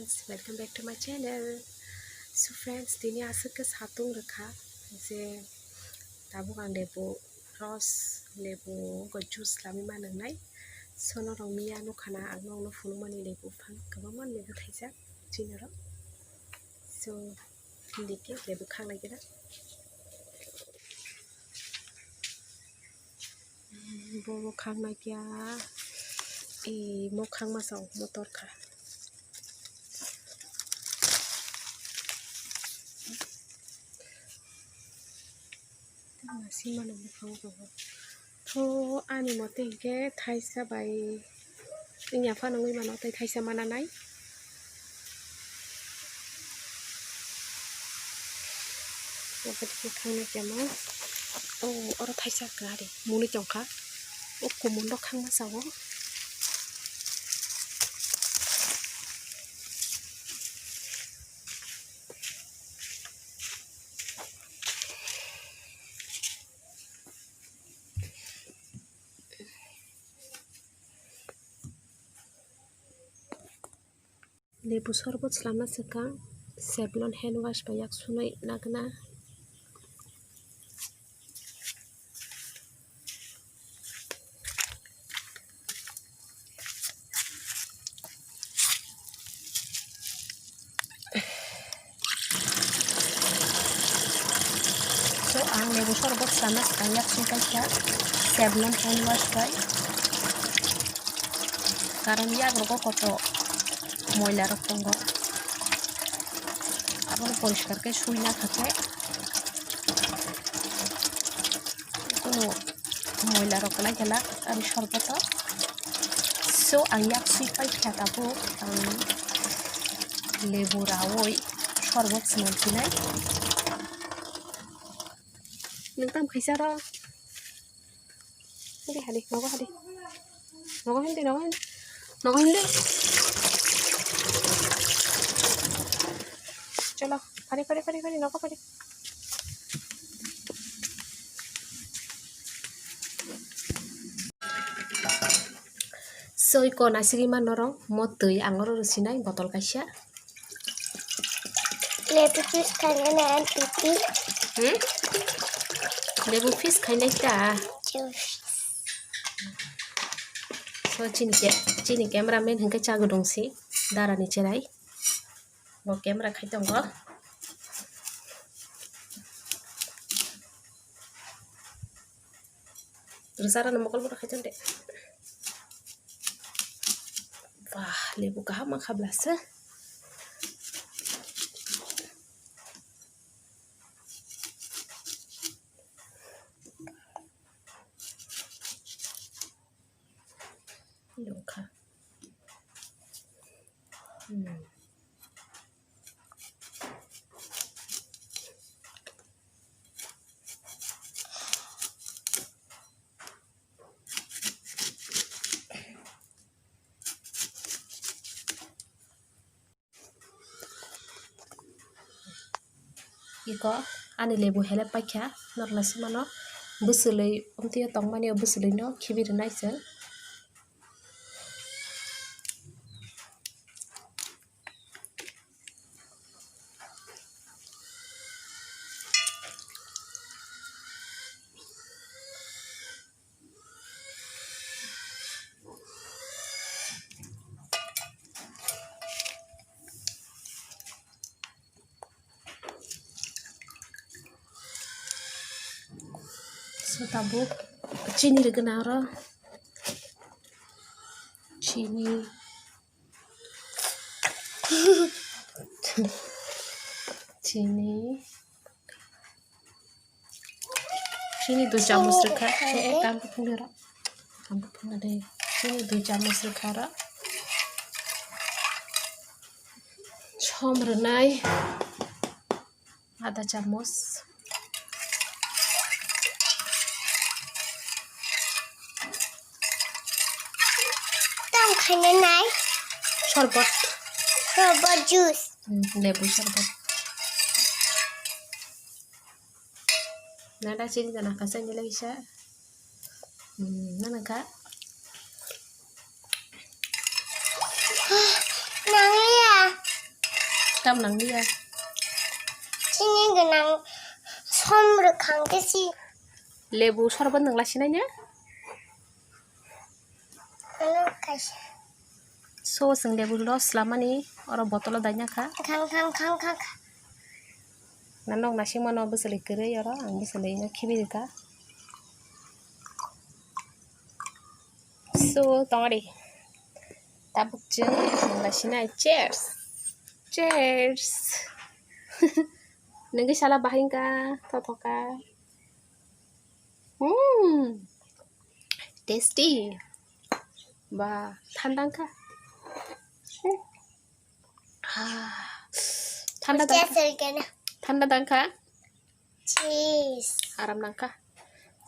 friends, welcome back to my channel. So friends, dini asal ke satung rekha je tabu ang lebu ros lebu go juice lami manang nai. Sono rong miya no khana ang no funu mani lebu phang kabaman lebu thaisa jinaro. So dike lebu khang lagi na. Bo khang na kya mo khang ma saw motor kha. Masih mana bukan kau? To ani mati ke thaisa bai inya fa nangui mana tai thaisa mana nai obat ke khangna kema ora thaisa kare muni chongkha kumun dok khang ma sawo lebu sorbot selama sekang Savlon hand wash banyak sunai nagna so ang lebu sorbot selama sekang yak sunai kya Savlon hand wash by karon yak roko koto ময়লা রকম আবার পরিষ্কার করে শুই না থাকে কোনো ময়লা রকম না গেলা আমি সর্বত সো আইয়া সুই পাই খেতাবো লেবু রাওই শরবত সিনাই নাই নংতাম খাইছা র হাদি হাদি নগো হাদি নগো হিন্দে নগো হিন্দে নগো হিন্দে चलो फरी फरी फरी फरी नको फरी soy ko nasiri manorong motoi angoro rusinai botol kaisa lebu fish khaina na pipi lebu fish khainai ta juice so chini cameraman hingke chago dongsi darani cherai bo camera khai tongo rusara na mokol bora khai deh wah lebu kaham khablasa Yongkha iko ani lebu hele pakha norla simano busulei umtiyo tongmani busulei no khibir naisen so tabu chini regenara chini chini 2 chamus rekha kampu phulera kampu phulade chini 2 chamus rekha ra chom renai ada chamus tam khaina nai শরবত juice lebu শরবত nada chini jana kasa ni lagi sa nana ka nangya Sam nang dia. Sini genang somrekang ke si. Lebu sorbat nang lasinanya. Anu kas. So sing lebu los selama ni orang botol danya ka. Kang. Nanong nasi mana beseli kere ya orang ang beselinya kibi ka. So tongari. Tabuk jeng nang lasina cheers. Cheers. Nengki salah bahin ka, totoka. Tasty. Ba, tandang ka. Tanda dang. Tanda dang ka. Cheese. Aram dang ka.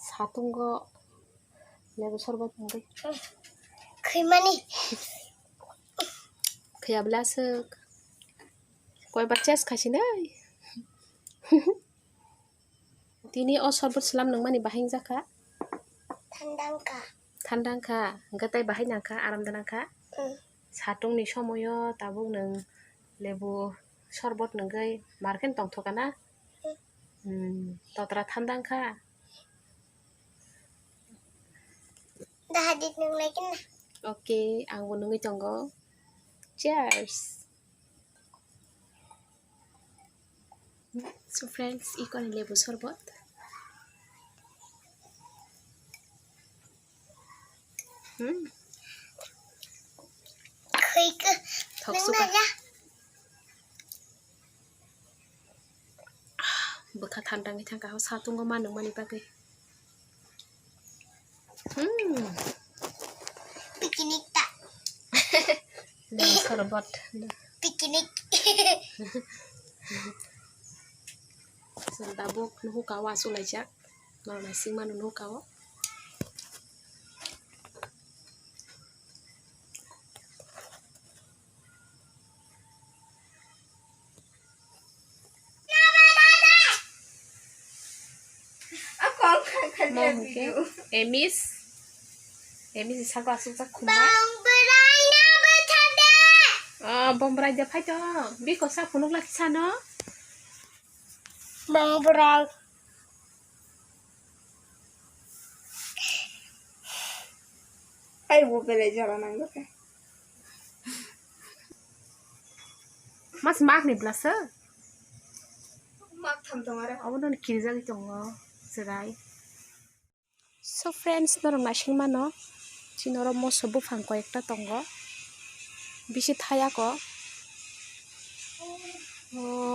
Satung go. Lebu sorbat nengki. Phaimani. Kaya belasek. Koi berces kasih nai. Tini o sorbat selam nang mani bahin zaka. Tandang ka. Gatai bahin nangka aram danang ka. Satung ni somoyo tabung nang lebu sorbot nenggai marken tong thokana. Totra tandang ka. Dah hadir nang lagi na. Okay, ang nungi tonggo. Cheers. So friends, ikon lebu sorbot. Khui ke. Thok Nang suka. na. Bekat tandang itang kau satung go manung mani pakai. Piknik tak. Lebu sorbot. Piknik. Sentabuk nuhu kawa sulajak. Nol nasi manu nuhu kawa. Emis isa ko asuk sak kumba. Bang berai na bercanda. Bom berai dia pai to. Bi ko sa punuk laki sana. Bang berai. Ay bu bele jalan ang ke. Mas mak ni blasa. Mak tham tomare. Awon kirja gi tongo. Serai. So friends, norong nasing mano. Chinoro moso bufang ko ekta tongo. Bisi thaya ko.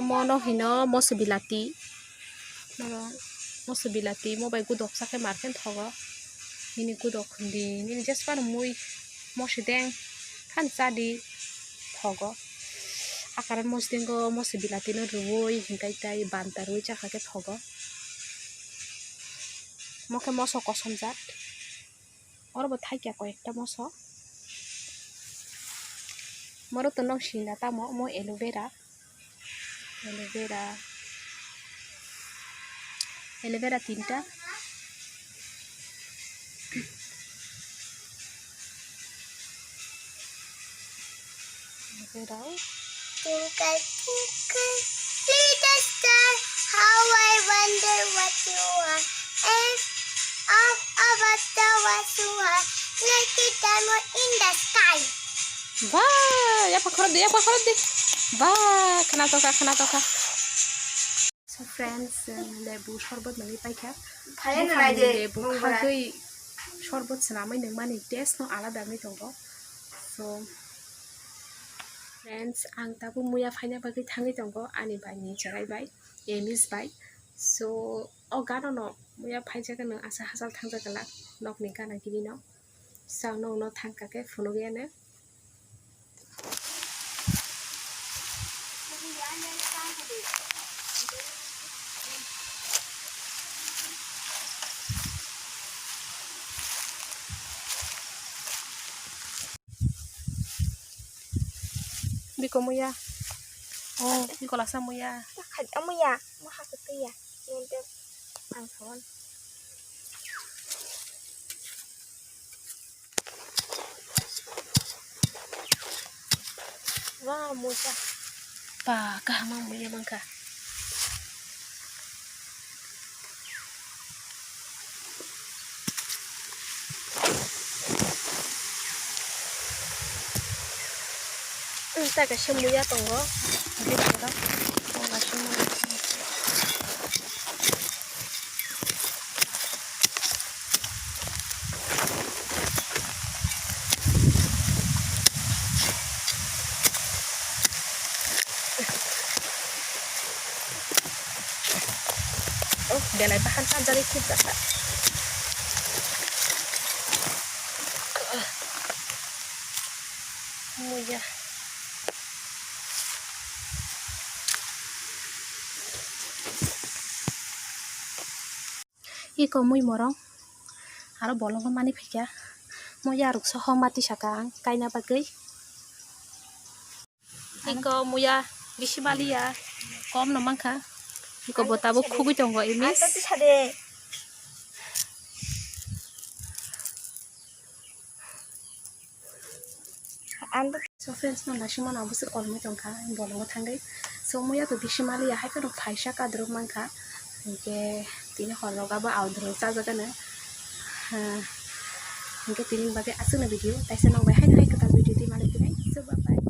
Mono hino moso bilati. Moso bilati mobile gudok sake marken thogo. Nini gudok di nini just par mui mosi deng kan sadi thogo. Akaran mosdingo moso bilati no ruoi hingkai tai bantar rui chakake thogo. Moke moso kosam jat. Oro bo thai kya ko ekta moso. Moro to nong sina ta mo aloe vera. Aloe vera tinta. Twinkle, twinkle, little star, how I wonder what you are. And up above the was you are, like a diamond in the sky. Wah, ya pakorot di. Wah, kena toka. So friends, lebu sorbot nangi paika. Lebu kagai sorbot senamai nang mani taste no alada mi tongo. So friends, ang tabu muya faina bagai thangi tongo ani bani jagai bai, emis bai. So gano no muya faija kan asa hasal thangja kala nok ni kana gini no. Sa no thangkake funo gene. Biko muya. Biko lasa muya. Khaj amu ya, mo ha ke ya. Nente ang thon. Wah, muja. pa kahamang muya mangka. Tak kasih muya tunggu. Gitu kan? Oh kasih muya. Oh, dia lain bahan saja ikut tak. Muya. Iko muy morong. Aro bolong mani phika. Muya ruk soho mati sakang kaina bagai. Iko muya bisimali ya. Kom no mangka. Iko botabo khubi tongo imis. Ando tuh sade. Ando So friends no lashima na busur olmo tongka bolongo thangai. So muya to bisimali ya hai kano phaisa kadro mangka. Ke tini horoga ba audro sajaga na. Ke tini bagai asuna video. Taisa nang bai hai kata video ti malik so bye bye.